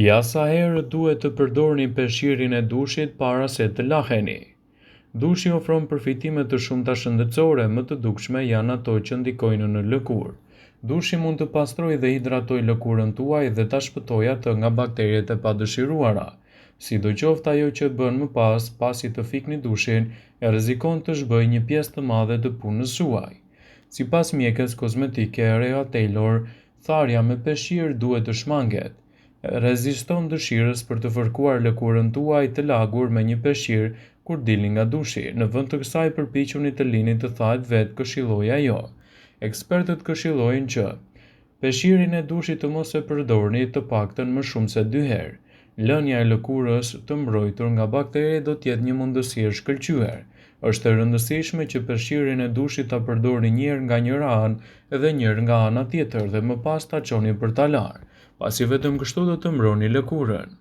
Ja sa herë duhet të përdorni peshqirin e dushit para se të laheni. Dushi ofron përfitime të shumta shëndetësore, më të dukshme janë ato që ndikojnë në lëkurë. Dushi mund të pastrojë dhe hidratojë lëkurën tuaj dhe ta shpëtojë atë nga bakteriet e padëshiruara. Sidoqoftë ajo që bën më pas, pasi të fikni dushin, e rrezikon të zhbëjë një pjesë të madhe të punës suaj. Sipas mjekës kozmetike Rhea Taylor, tharja me peshqir duhet të shmanget. Reziston dëshirës për të fërkuar lëkurën tuaj të lagur me një peshqir kur dilni nga dushi. Në vend të kësaj përpiquni të lini të thahet vetë, këshilloi ajo. Ekspertët këshillojnë që peshqirin e dushit të mos e përdorni të paktën më shumë se 2 herë. Lënia e lëkurës të mbrojtur nga bakteri do të jetë një mundësi e shkëlqyer. Është e rëndësishme që peshqirin e dushit ta përdorni një herë nga njëra anë dhe një herë nga ana tjetër dhe më pas ta çoni për ta larë, pasi vetëm kështu do të mbroni lëkurën.